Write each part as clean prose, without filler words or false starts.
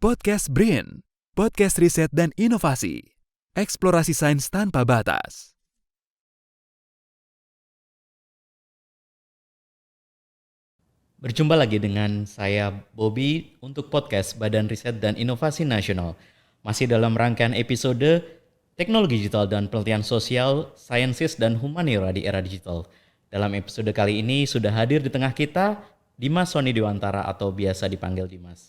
Podcast BRIN, podcast riset dan inovasi, eksplorasi sains tanpa batas. Berjumpa lagi dengan saya Bobby untuk podcast Badan Riset dan Inovasi Nasional. Masih dalam rangkaian episode Teknologi Digital dan Penelitian Sosial, Sainsis dan Humaniora di Era Digital. Dalam episode kali ini sudah hadir di tengah kita Dimas Sony Dewantara atau biasa dipanggil Dimas.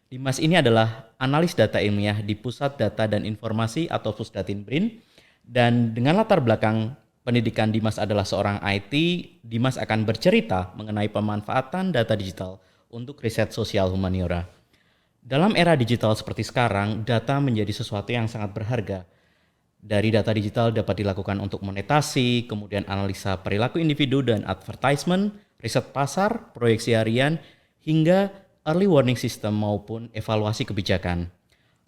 Dimas ini adalah analis data ilmiah di Pusat Data dan Informasi atau Pusdatin BRIN, dan dengan latar belakang pendidikan Dimas adalah seorang IT, Dimas akan bercerita mengenai pemanfaatan data digital untuk riset sosial humaniora. Dalam era digital seperti sekarang, data menjadi sesuatu yang sangat berharga. Dari data digital dapat dilakukan untuk monetasi, kemudian analisa perilaku individu dan advertisement, riset pasar, proyeksi harian, hingga early warning system maupun evaluasi kebijakan.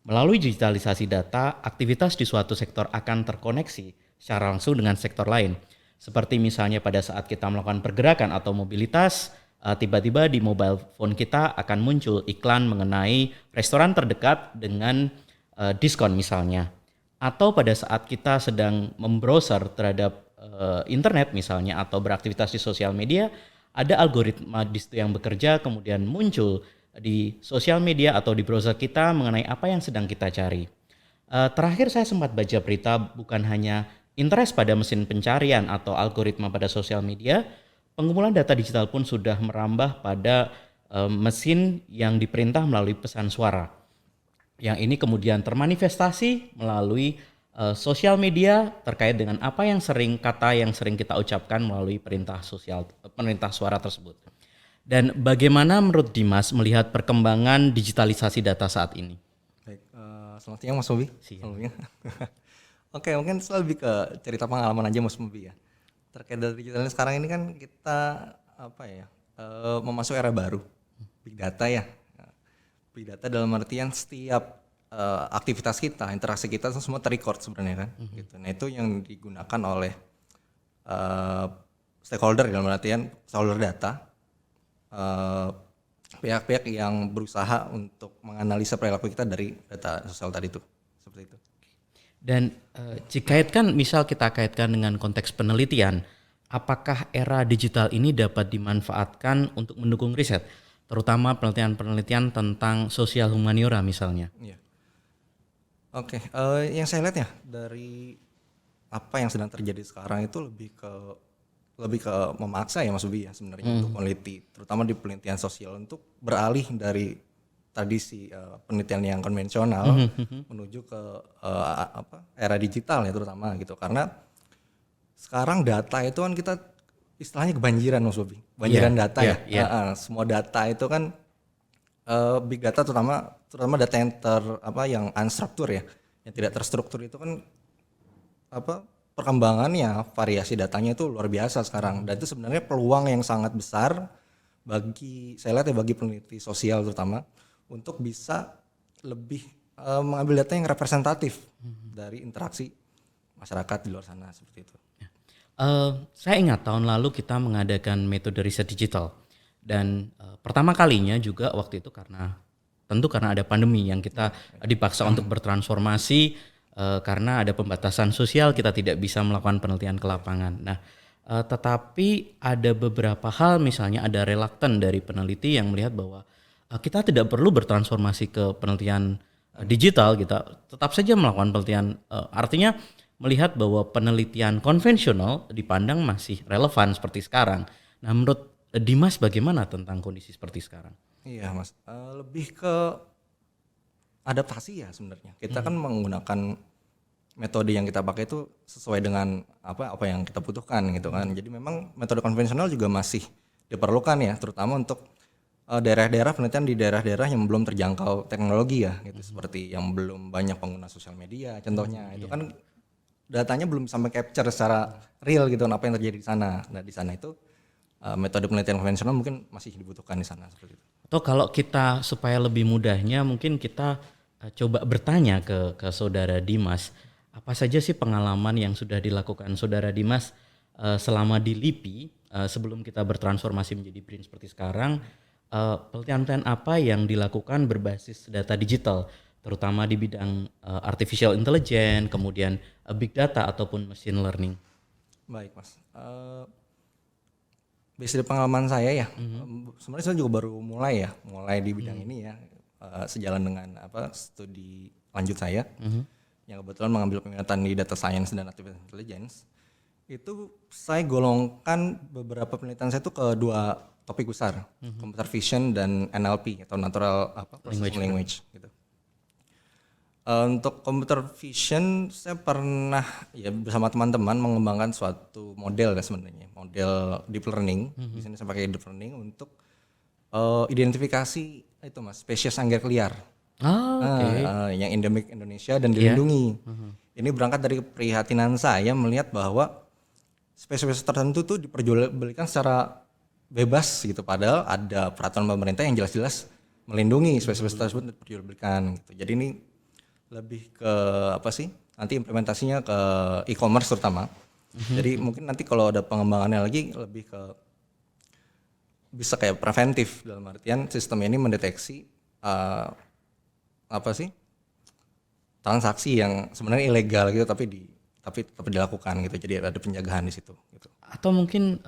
Melalui digitalisasi data, aktivitas di suatu sektor akan terkoneksi secara langsung dengan sektor lain. Seperti misalnya pada saat kita melakukan pergerakan atau mobilitas, tiba-tiba di mobile phone kita akan muncul iklan mengenai restoran terdekat dengan diskon misalnya. Atau pada saat kita sedang membrowser terhadap internet misalnya atau beraktivitas di sosial media, ada algoritma di situ yang bekerja kemudian muncul di sosial media atau di browser kita mengenai apa yang sedang kita cari. Terakhir saya sempat baca berita bukan hanya interest pada mesin pencarian atau algoritma pada sosial media, pengumpulan data digital pun sudah merambah pada mesin yang diperintah melalui pesan suara. Yang ini kemudian termanifestasi melalui sosial media terkait dengan kata yang sering kita ucapkan melalui perintah suara tersebut. Dan bagaimana menurut Dimas melihat perkembangan digitalisasi data saat ini? Baik, selamat siang Mas Bobi. Siang. Oke, mungkin lebih ke cerita pengalaman aja Mas Bobi ya. Terkait dari digitalnya sekarang ini kan kita memasuki era baru, big data ya. Big data dalam artian setiap aktivitas kita, interaksi kita semua terrecord sebenarnya kan. Gitu. Nah itu yang digunakan oleh stakeholder dalam artian stakeholder data, pihak-pihak yang berusaha untuk menganalisa perilaku kita dari data sosial tadi itu, seperti itu. Dan jika kita kaitkan dengan konteks penelitian, apakah era digital ini dapat dimanfaatkan untuk mendukung riset, terutama penelitian-penelitian tentang sosial humaniora misalnya? Iya. Oke, yang saya lihat ya dari apa yang sedang terjadi sekarang itu lebih ke memaksa ya Mas Ubi ya sebenarnya untuk meneliti, terutama di penelitian sosial untuk beralih dari tradisi penelitian yang konvensional menuju ke era digital ya terutama gitu, karena sekarang data itu kan kita istilahnya kebanjiran Mas Ubi, data ya. Semua data itu kan big data terutama data yang unstructured ya, yang tidak terstruktur itu kan perkembangannya, variasi datanya itu luar biasa sekarang, dan itu sebenarnya peluang yang sangat besar bagi peneliti sosial terutama untuk bisa lebih mengambil data yang representatif dari interaksi masyarakat di luar sana seperti itu. Saya ingat tahun lalu kita mengadakan metode riset digital, dan pertama kalinya juga waktu itu karena ada pandemi yang kita dipaksa untuk bertransformasi karena ada pembatasan sosial, kita tidak bisa melakukan penelitian ke lapangan. Nah, tetapi ada beberapa hal, misalnya ada reluctant dari peneliti yang melihat bahwa kita tidak perlu bertransformasi ke penelitian digital, kita tetap saja melakukan penelitian, artinya melihat bahwa penelitian konvensional dipandang masih relevan seperti sekarang. Nah, menurut Dimas bagaimana tentang kondisi seperti sekarang? Iya Mas, lebih ke adaptasi ya sebenarnya. Kita kan menggunakan metode yang kita pakai itu sesuai dengan apa yang kita butuhkan gitu kan. Jadi memang metode konvensional juga masih diperlukan ya, terutama untuk daerah-daerah penelitian di daerah-daerah yang belum terjangkau teknologi ya gitu, seperti yang belum banyak pengguna sosial media contohnya. Itu kan datanya belum sampai capture secara real gitu apa yang terjadi di sana. Nah, di sana itu metode penelitian konvensional mungkin masih dibutuhkan di sana seperti itu. Atau kalau kita supaya lebih mudahnya mungkin kita coba bertanya ke saudara Dimas, apa saja sih pengalaman yang sudah dilakukan saudara Dimas selama di LIPI sebelum kita bertransformasi menjadi BRIN seperti sekarang, Pelatihan-pelatihan apa yang dilakukan berbasis data digital, terutama di bidang artificial intelligence, kemudian big data ataupun machine learning? Baik Mas. Based dari pengalaman saya ya, sebenarnya saya juga baru mulai di bidang ini ya, sejalan dengan studi lanjut saya, yang kebetulan mengambil peminatan di data science dan artificial intelligence. Itu saya golongkan beberapa penelitian saya itu ke dua topik besar, computer vision dan NLP atau natural processing language gitu. Untuk computer vision saya pernah ya bersama teman-teman mengembangkan suatu model ya sebenarnya, model deep learning. Di sini saya pakai deep learning untuk identifikasi itu Mas, spesies anggrek liar. Yang endemik Indonesia dan dilindungi. Ini berangkat dari keprihatinan saya melihat bahwa spesies tertentu tuh diperjualbelikan secara bebas gitu, padahal ada peraturan pemerintah yang jelas-jelas melindungi spesies tersebut diperjualbelikan gitu. Jadi ini lebih ke nanti implementasinya ke e-commerce terutama. Jadi mungkin nanti kalau ada pengembangannya lagi lebih ke bisa kayak preventif, dalam artian sistem ini mendeteksi transaksi yang sebenarnya ilegal gitu tapi tetap dilakukan gitu, jadi ada penjagaan di situ gitu. Atau mungkin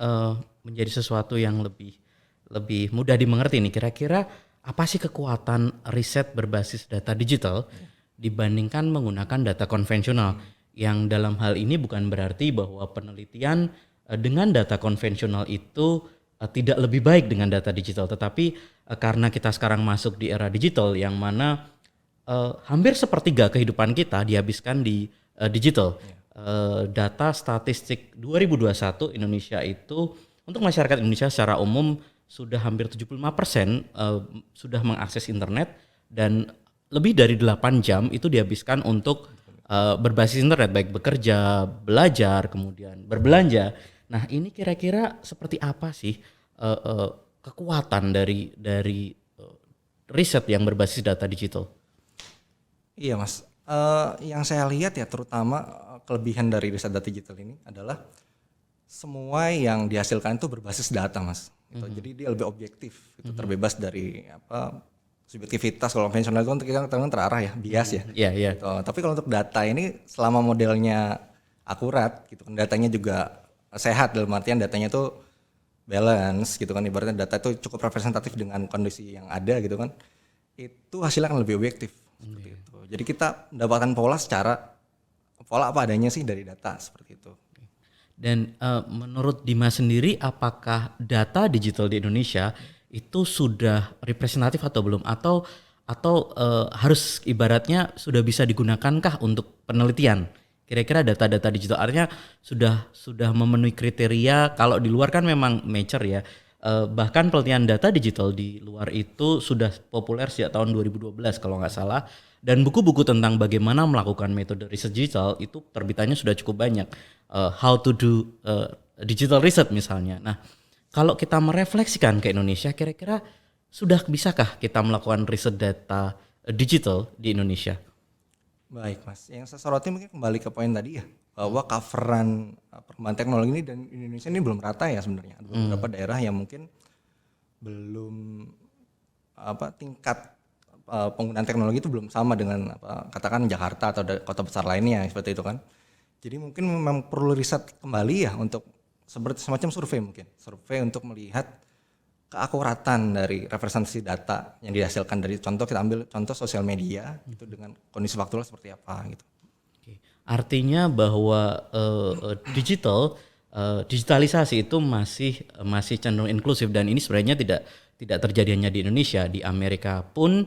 menjadi sesuatu yang lebih mudah dimengerti nih, kira-kira apa sih kekuatan riset berbasis data digital dibandingkan menggunakan data konvensional? Yang dalam hal ini bukan berarti bahwa penelitian dengan data konvensional itu tidak lebih baik dengan data digital, tetapi karena kita sekarang masuk di era digital yang mana hampir sepertiga kehidupan kita dihabiskan di digital. Data statistik 2021 Indonesia itu untuk masyarakat Indonesia secara umum sudah hampir 75% sudah mengakses internet, dan lebih dari 8 jam itu dihabiskan untuk berbasis internet, baik bekerja, belajar, kemudian berbelanja. Nah, ini kira-kira seperti apa sih kekuatan dari riset yang berbasis data digital? Iya Mas, yang saya lihat ya terutama kelebihan dari riset data digital ini adalah semua yang dihasilkan itu berbasis data Mas. Gitu. Jadi dia lebih objektif, itu terbebas dari subjektivitas. Kalau konvensional itu kan kita terarah ya, bias ya. Iya. Gitu. Tapi kalau untuk data ini selama modelnya akurat, gitu kan, datanya juga sehat, dalam artian datanya itu balance, gitu kan, ibaratnya data itu cukup representatif dengan kondisi yang ada, gitu kan, itu hasilnya akan lebih objektif. Seperti itu. Jadi kita mendapatkan pola apa adanya sih dari data seperti itu. Dan menurut Dimas sendiri, apakah data digital di Indonesia itu sudah representatif atau belum? Atau harus ibaratnya sudah bisa digunakankah untuk penelitian? Kira-kira data-data digital artinya sudah memenuhi kriteria. Kalau di luar kan memang mature ya. Bahkan pelatihan data digital di luar itu sudah populer sejak tahun 2012 kalau nggak salah. Dan buku-buku tentang bagaimana melakukan metode riset digital itu terbitannya sudah cukup banyak. How to do digital research misalnya. Nah, kalau kita merefleksikan ke Indonesia, kira-kira sudah bisakah kita melakukan riset data digital di Indonesia? Baik Mas, yang saya soroti mungkin kembali ke poin tadi ya, bahwa coveran perkembangan teknologi ini dan Indonesia ini belum rata ya sebenarnya. Ada beberapa daerah yang mungkin belum tingkat penggunaan teknologi itu belum sama dengan katakan Jakarta atau kota besar lainnya seperti itu kan. Jadi mungkin memang perlu riset kembali ya untuk seperti semacam survei untuk melihat keakuratan dari representasi data yang dihasilkan dari kita ambil contoh sosial media itu dengan kondisi faktual seperti apa gitu. Oke. Artinya bahwa digitalisasi itu masih cenderung inklusif, dan ini sebenarnya tidak terjadi hanya di Indonesia, di Amerika pun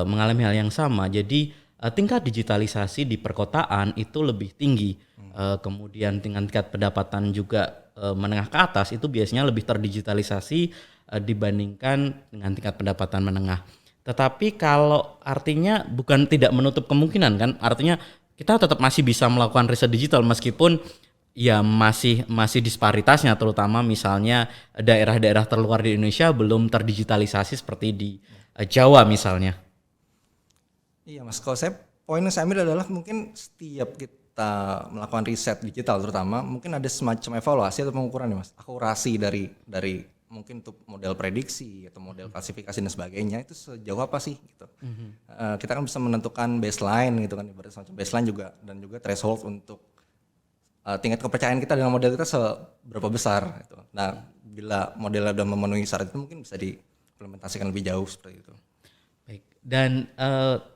mengalami hal yang sama. Jadi tingkat digitalisasi di perkotaan itu lebih tinggi. Kemudian tingkat pendapatan juga menengah ke atas itu biasanya lebih terdigitalisasi dibandingkan dengan tingkat pendapatan menengah. Tetapi kalau artinya bukan tidak menutup kemungkinan kan, artinya kita tetap masih bisa melakukan riset digital meskipun ya masih disparitasnya, terutama misalnya daerah-daerah terluar di Indonesia belum terdigitalisasi seperti di Jawa misalnya. Iya Mas, kalau poin yang saya ambil adalah mungkin setiap kita melakukan riset digital terutama mungkin ada semacam evaluasi atau pengukuran ya Mas, akurasi dari mungkin untuk model prediksi atau model klasifikasi dan sebagainya itu sejauh apa sih gitu. Kita kan bisa menentukan baseline gitu kan, ibaratnya semacam baseline juga dan juga threshold untuk tingkat kepercayaan kita dengan model kita seberapa besar gitu. Nah, bila modelnya sudah memenuhi syarat itu mungkin bisa diimplementasikan lebih jauh seperti itu. Baik. Dan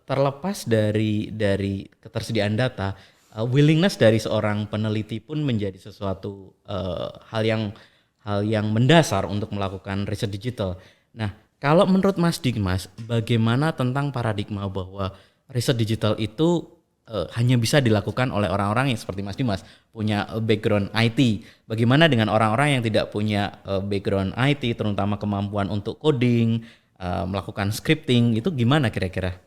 terlepas dari ketersediaan data, willingness dari seorang peneliti pun menjadi sesuatu hal yang mendasar untuk melakukan riset digital. Nah, kalau menurut Mas Dimas, bagaimana tentang paradigma bahwa riset digital itu hanya bisa dilakukan oleh orang-orang yang seperti Mas Dimas punya background IT. Bagaimana dengan orang-orang yang tidak punya background IT, terutama kemampuan untuk coding, melakukan scripting, itu gimana kira-kira?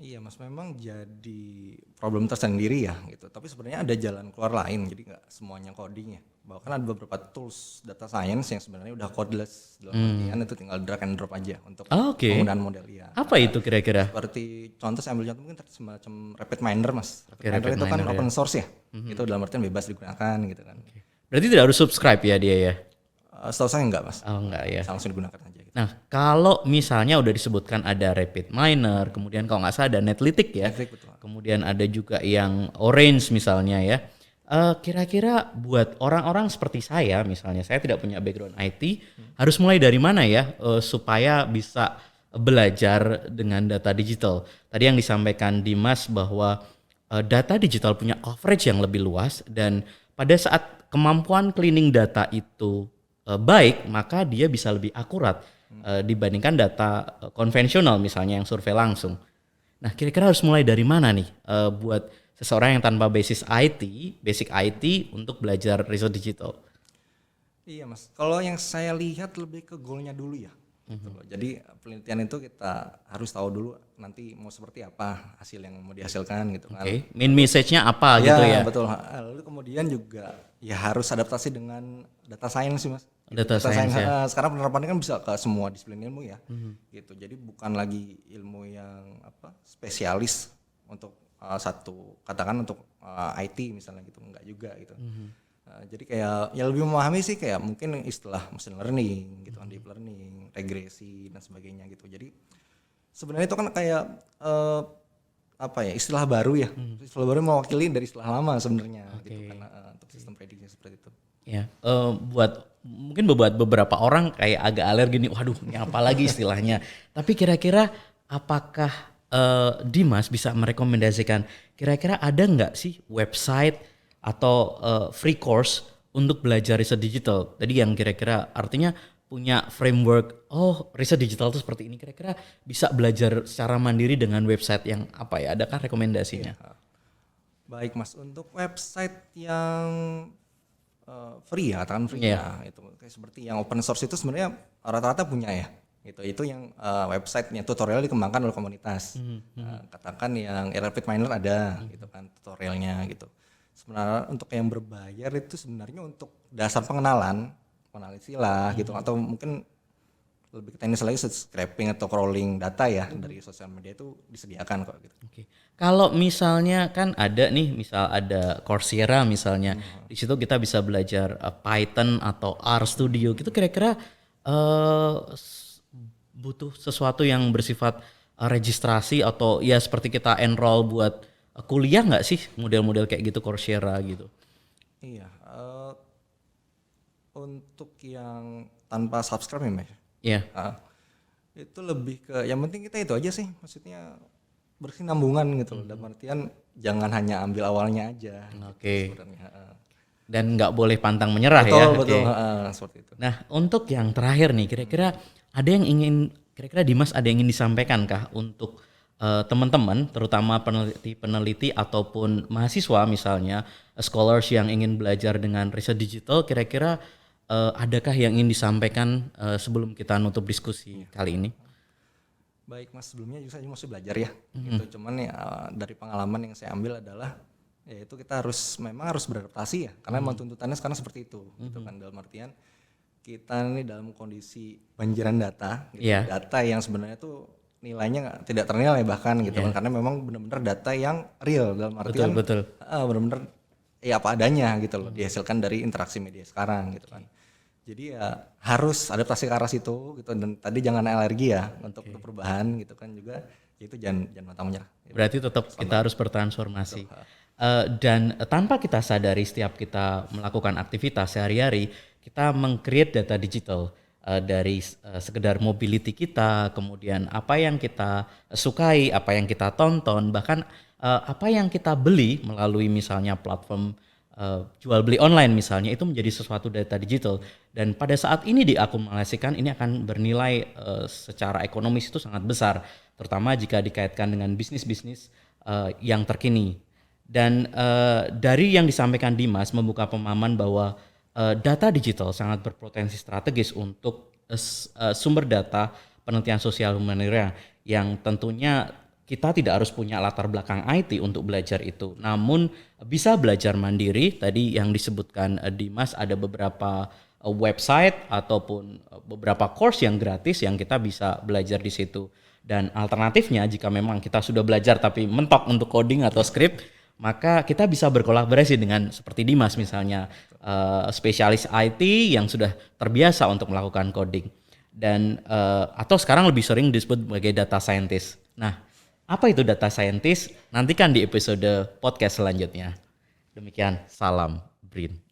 Iya Mas, memang jadi problem tersendiri ya gitu. Tapi sebenarnya ada jalan keluar lain, jadi nggak semuanya coding ya. Bahkan ada beberapa tools data science yang sebenarnya udah codeless, dalam artian itu tinggal drag and drop aja untuk penggunaan model ya. Apa itu kira-kira? Seperti contoh, saya ambil contoh mungkin semacam RapidMiner Mas. RapidMiner Rapid itu kan Miner, open source ya. Itu dalam artian bebas digunakan gitu kan. Berarti tidak harus subscribe ya dia ya? Setahu saya enggak Mas, Oh enggak ya. langsung digunakan aja gitu. Nah, kalau misalnya udah disebutkan ada RapidMiner, kemudian kalau nggak salah ada Netlytic ya, Netlytic, betul. kemudian ada juga yang Orange misalnya ya. Kira-kira buat orang-orang seperti saya, misalnya saya tidak punya background IT, harus mulai dari mana ya supaya bisa belajar dengan data digital? Tadi yang disampaikan Dimas bahwa data digital punya coverage yang lebih luas, dan pada saat kemampuan cleaning data itu baik, maka dia bisa lebih akurat dibandingkan data konvensional misalnya yang survei langsung. Nah, kira-kira harus mulai dari mana nih buat seseorang yang tanpa basic IT untuk belajar riset digital? Iya Mas, kalau yang saya lihat lebih ke goalnya dulu ya. Gitu loh. Jadi penelitian itu kita harus tahu dulu nanti mau seperti apa hasil yang mau dihasilkan gitu kan. Oke, main message-nya apa gitu ya? Betul. Lalu kemudian juga ya harus adaptasi dengan data science sih Mas. Data science ya. Sekarang penerapannya kan bisa ke semua disiplin ilmu ya. Gitu. Jadi bukan lagi ilmu yang spesialis untuk satu, katakan untuk IT misalnya gitu, enggak juga gitu. Jadi kayak ya lebih memahami sih kayak mungkin istilah machine learning gitu kan, deep learning, regresi dan sebagainya gitu. Jadi sebenarnya itu kan kayak istilah baru ya. Istilah baru mewakili dari istilah lama sebenarnya gitu kan, untuk sistem prediksi seperti itu. Ya, mungkin buat beberapa orang kayak agak alergi nih, waduh ini apa lagi istilahnya. Tapi kira-kira apakah Dimas bisa merekomendasikan kira-kira ada nggak sih website atau free course untuk belajar riset digital? Tadi yang kira-kira artinya punya framework, riset digital itu seperti ini, kira-kira bisa belajar secara mandiri dengan website yang apa ya? Adakah rekomendasinya? Ya. Baik Mas, untuk website yang free ya, katakan free ya, itu kayak seperti yang open source itu sebenarnya rata-rata punya ya. Itu yang websitenya tutorial dikembangkan oleh komunitas. Katakan yang RapidMiner ada gitu kan tutorialnya gitu. Sebenarnya untuk yang berbayar itu sebenarnya untuk dasar pengenalan istilah gitu, atau mungkin lebih teknis lagi scraping atau crawling data ya dari sosial media itu disediakan kok gitu. Oke. Kalau misalnya kan ada nih, misal ada Coursera misalnya, di situ kita bisa belajar Python atau R Studio gitu, kira-kira butuh sesuatu yang bersifat registrasi atau ya seperti kita enroll buat kuliah nggak sih, model-model kayak gitu Coursera gitu? Iya, untuk yang tanpa subscribe ya Mas? Iya. Itu lebih ke yang penting kita itu aja sih, maksudnya berkesinambungan gitu loh, dalam artian jangan hanya ambil awalnya aja. Oke. Gitu sebenarnya. Dan nggak boleh pantang menyerah Betul, ya. betul, Oke. seperti itu. Nah, untuk yang terakhir nih, kira-kira ada yang ingin, kira-kira Dimas ada yang ingin disampaikan kah untuk teman-teman, terutama peneliti ataupun mahasiswa misalnya, scholars yang ingin belajar dengan riset digital, kira-kira adakah yang ingin disampaikan sebelum kita nutup diskusi kali ini? Baik Mas, sebelumnya juga saya masih belajar ya. Gitu. Cuman ya dari pengalaman yang saya ambil adalah yaitu kita memang harus beradaptasi ya, karena memang tuntutannya sekarang seperti itu gitu kan, dalam artian kita ini dalam kondisi banjiran data gitu. Data yang sebenarnya tuh nilainya tidak ternilai bahkan gitu kan, karena memang benar-benar data yang real, dalam artian benar-benar ya apa adanya gitu loh, dihasilkan dari interaksi media sekarang gitu kan. Jadi ya harus adaptasi ke arah situ gitu, dan tadi jangan alergi ya untuk perubahan gitu kan juga. Itu jangan pantang menyerah. Berarti tetap kita harus bertransformasi. Dan tanpa kita sadari setiap kita melakukan aktivitas sehari-hari, kita meng-create data digital dari sekedar mobility kita, kemudian apa yang kita sukai, apa yang kita tonton, bahkan apa yang kita beli melalui misalnya platform jual beli online misalnya, itu menjadi sesuatu data digital, dan pada saat ini diakumulasikan ini akan bernilai secara ekonomis itu sangat besar, terutama jika dikaitkan dengan bisnis-bisnis yang terkini. Dan dari yang disampaikan Dimas membuka pemahaman bahwa data digital sangat berpotensi strategis untuk sumber data penelitian sosial humaniora, yang tentunya kita tidak harus punya latar belakang IT untuk belajar itu, namun bisa belajar mandiri. Tadi yang disebutkan Dimas, ada beberapa website ataupun beberapa course yang gratis yang kita bisa belajar di situ. Dan alternatifnya, jika memang kita sudah belajar tapi mentok untuk coding atau script, maka kita bisa berkolaborasi dengan seperti Dimas misalnya, spesialis IT yang sudah terbiasa untuk melakukan coding, dan atau sekarang lebih sering disebut sebagai data scientist. Nah, apa itu data scientist? Nantikan di episode podcast selanjutnya. Demikian, salam Brin.